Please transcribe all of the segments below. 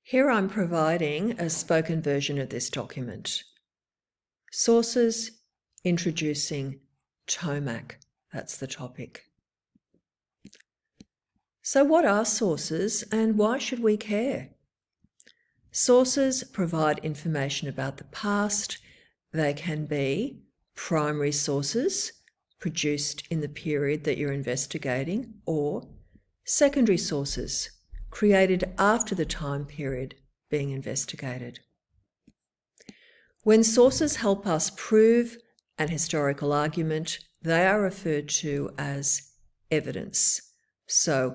Here I'm providing a spoken version of this document. Sources introducing TOMAC, that's the topic. So what are sources and why should we care? Sources provide information about the past. They can be primary sources produced in the period that you're investigating, or secondary sources created after the time period being investigated. When sources help us prove an historical argument, they are referred to as evidence. So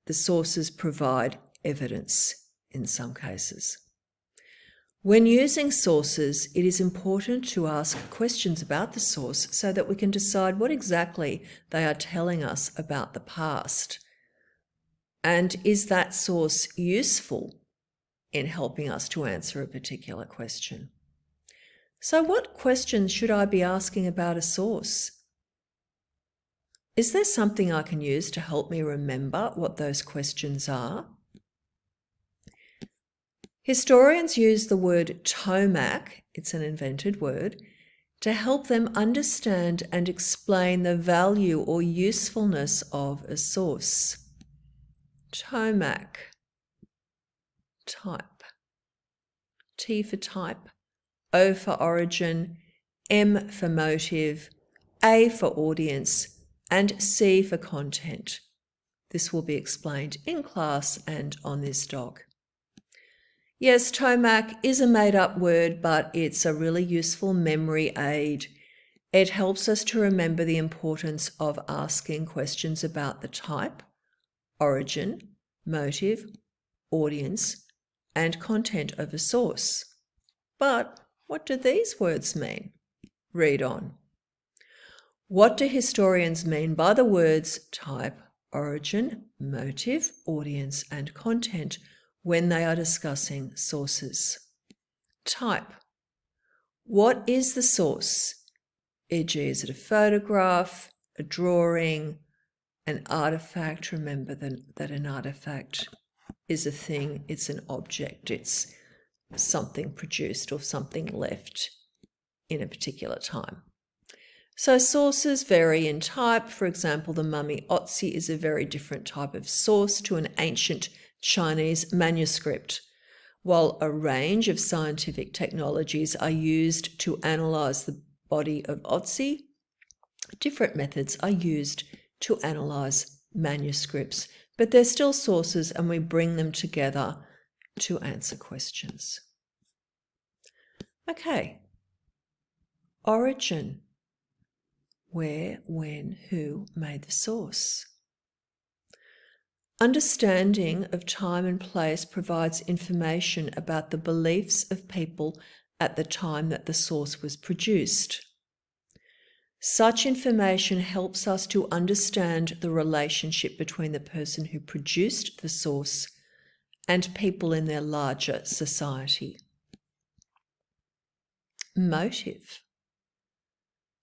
the sources provide evidence in some cases. When using sources, it is important to ask questions about the source so that we can decide what exactly they are telling us about the past. And is that source useful in helping us to answer a particular question? So what questions should I be asking about a source? Is there something I can use to help me remember what those questions are? Historians use the word TOMAC, it's an invented word, to help them understand and explain the value or usefulness of a source. TOMAC, type, T for type, O for origin, M for motive, A for audience, and C for content. This will be explained in class and on this doc. Yes, TOMAC is a made-up word, but it's a really useful memory aid. It helps us to remember the importance of asking questions about the type, origin, motive, audience, and content of a source. But what do these words mean? Read on. What do historians mean by the words type, origin, motive, audience, and content when they are discussing sources? Type. What is the source? E.g., is it a photograph, a drawing, an artifact? Remember that an artifact is a thing, it's an object, it's something produced or something left in a particular time. So sources vary in type. For example, the mummy Otzi is a very different type of source to an ancient Chinese manuscript. While a range of scientific technologies are used to analyse the body of Otzi, different methods are used to analyse manuscripts, but they're still sources and we bring them together to answer questions. Okay. Origin. Where, when, who made the source? Understanding of time and place provides information about the beliefs of people at the time that the source was produced. Such information helps us to understand the relationship between the person who produced the source and people in their larger society. Motive.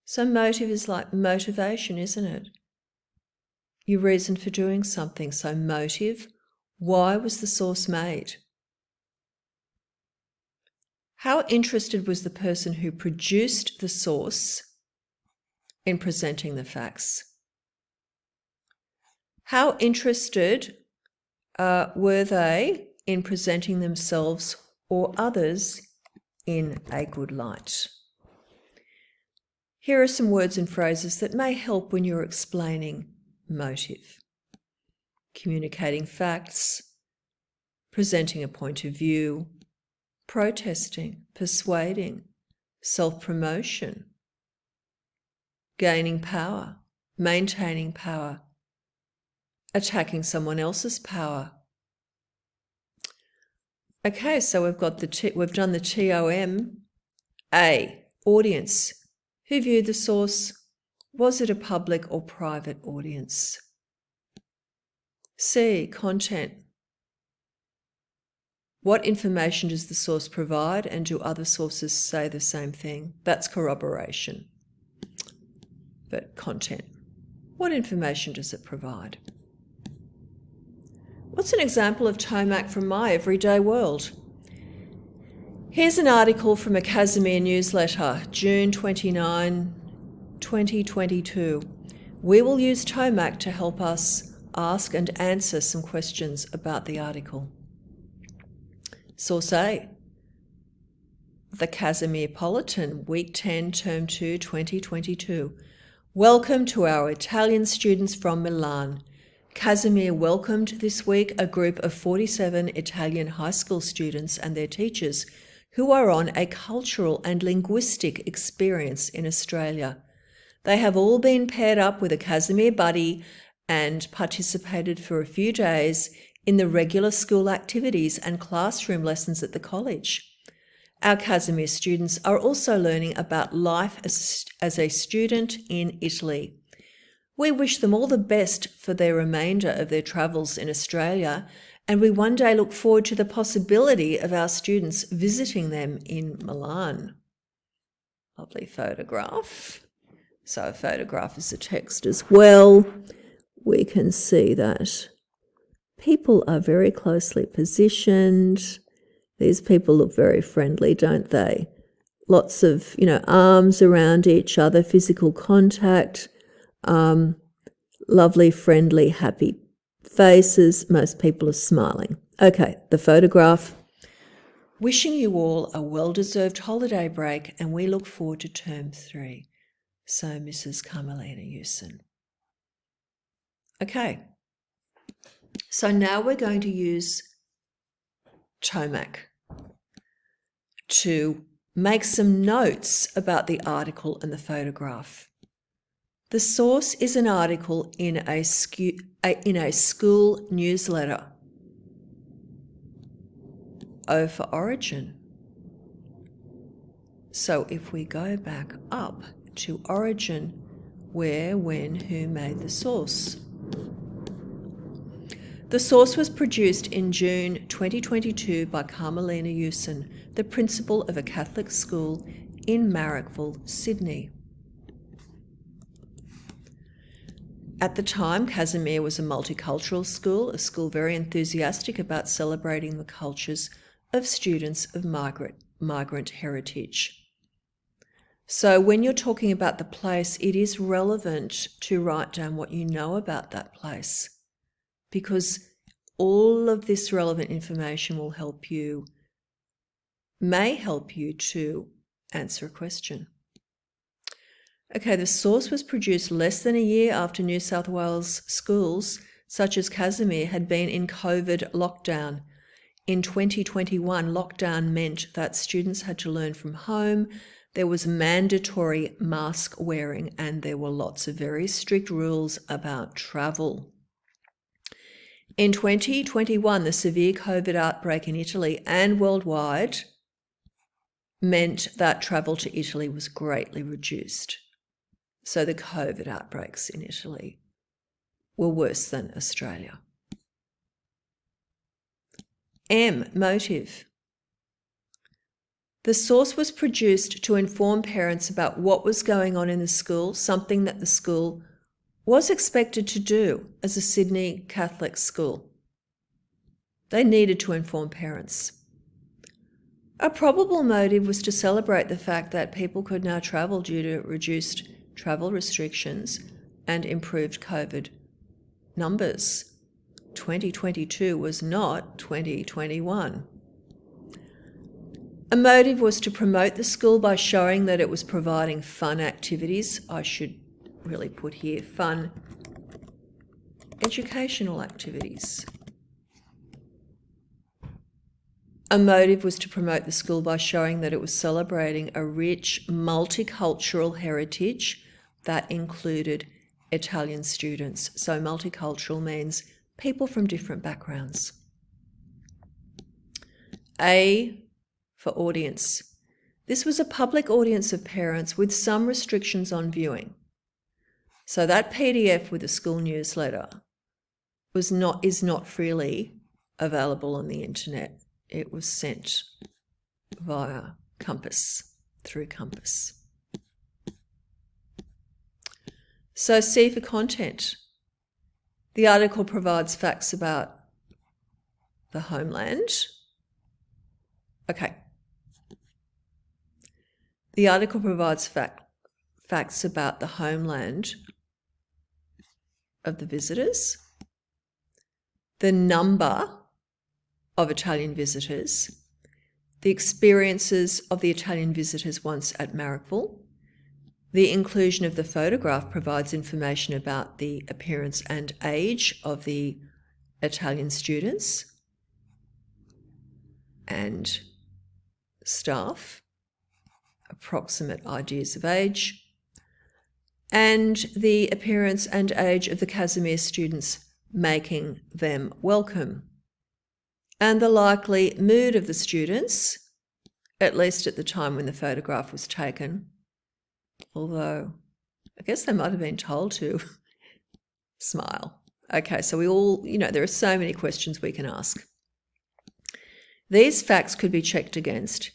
So motive is like motivation, isn't it? Your reason for doing something. So motive, why was the source made? How interested was the person who produced the source in presenting the facts? How interested were they in presenting themselves or others in a good light? Here are some words and phrases that may help when you're explaining motive. Communicating facts, presenting a point of view, protesting, persuading, self-promotion, gaining power, maintaining power, attacking someone else's power. Okay, so we've done the TOM. A, audience. Who viewed the source? Was it a public or private audience? C, content. What information does the source provide, and do other sources say the same thing? That's corroboration. But content. What information does it provide? What's an example of TOMAC from my everyday world? Here's an article from a Casimir newsletter, June 29, 2022. We will use TOMAC to help us ask and answer some questions about the article. Source A, the Casimiropolitan, Week 10, Term 2, 2022. Welcome to our Italian students from Milan. Casimir welcomed this week a group of 47 Italian high school students and their teachers who are on a cultural and linguistic experience in Australia. They have all been paired up with a Casimir buddy and participated for a few days in the regular school activities and classroom lessons at the college. Our Casimir students are also learning about life as a student in Italy. We wish them all the best for their remainder of their travels in Australia, and we one day look forward to the possibility of our students visiting them in Milan. Lovely photograph. So a photograph is a text as well. We can see that people are very closely positioned. These people look very friendly, don't they? Lots of, arms around each other, physical contact, lovely, friendly, happy faces. Most people are smiling. Okay, the photograph. Wishing you all a well-deserved holiday break, and we look forward to term 3. So Mrs. Carmelina Hewson. Okay, so now we're going to use TOMAC to make some notes about the article and the photograph. The source is an article in a school newsletter. O for origin. So if we go back up to origin, where, when, who made the source? The source was produced in June 2022 by Carmelina Hewson, the principal of a Catholic school in Marrickville, Sydney. At the time, Casimir was a multicultural school, a school very enthusiastic about celebrating the cultures of students of migrant heritage. So when you're talking about the place, it is relevant to write down what you know about that place, because all of this relevant information may help you to answer a question. Okay, the source was produced less than a year after New South Wales schools, such as Casimir, had been in COVID lockdown. In 2021, lockdown meant that students had to learn from home. There was mandatory mask wearing, and there were lots of very strict rules about travel. In 2021, the severe COVID outbreak in Italy and worldwide meant that travel to Italy was greatly reduced. So the COVID outbreaks in Italy were worse than Australia. M, motive. The source was produced to inform parents about what was going on in the school, something that the school was expected to do as a Sydney Catholic school. They needed to inform parents. A probable motive was to celebrate the fact that people could now travel due to reduced travel restrictions and improved COVID numbers. 2022 was not 2021. A motive was to promote the school by showing that it was providing fun activities. I should really put here fun educational activities. A motive was to promote the school by showing that it was celebrating a rich multicultural heritage that included Italian students. So multicultural means people from different backgrounds. A for audience. This was a public audience of parents with some restrictions on viewing. So that PDF with the school newsletter is not freely available on the internet. It was sent via through Compass. So C for content. The article provides facts about the homeland. Okay. The article provides facts about the homeland of the visitors, the number of Italian visitors, the experiences of the Italian visitors once at Marrickville. The inclusion of the photograph provides information about the appearance and age of the Italian students and staff, approximate ideas of age, and the appearance and age of the Casimir students, making them welcome, and the likely mood of the students, at least at the time when the photograph was taken, although I guess they might have been told to smile. Okay, so we all, there are so many questions we can ask. These facts could be checked against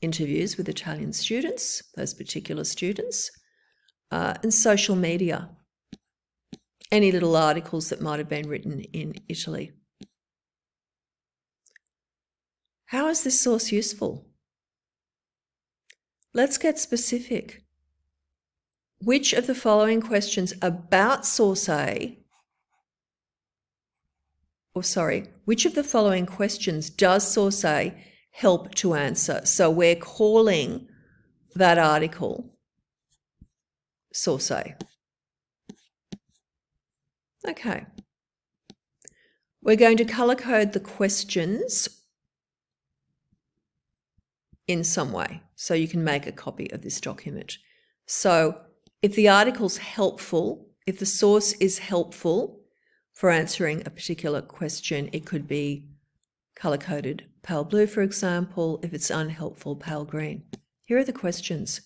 interviews with Italian students, those particular students, and social media, any little articles that might have been written in Italy. How is this source useful? Let's get specific. Which of the following questions about source A, which of the following questions does source A help to answer? So we're calling that article source A. Okay. We're going to colour code the questions in some way so you can make a copy of this document. So if the article's helpful, if the source is helpful for answering a particular question, it could be colour-coded pale blue, for example. If it's unhelpful, pale green. Here are the questions.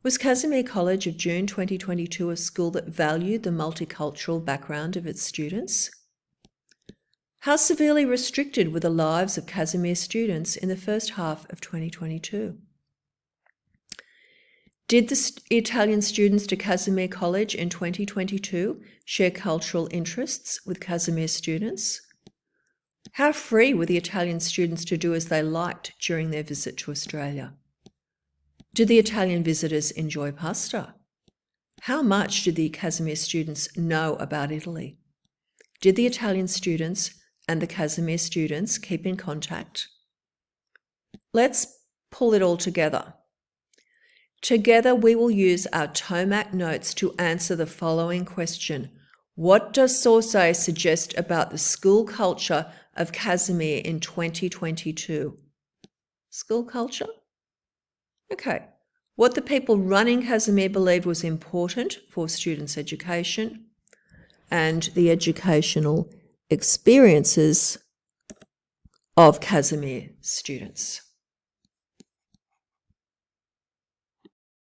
Was Casimir College of June 2022 a school that valued the multicultural background of its students? How severely restricted were the lives of Casimir students in the first half of 2022? Did the Italian students to Casimir College in 2022 share cultural interests with Casimir students? How free were the Italian students to do as they liked during their visit to Australia? Did the Italian visitors enjoy pasta? How much did the Casimir students know about Italy? Did the Italian students and the Casimir students keep in contact? Let's pull it all together. Together, we will use our TOMAC notes to answer the following question. What does source A suggest about the school culture of Casimir in 2022? School culture? Okay. What the people running Casimir believed was important for students' education and the educational experiences of Casimir students.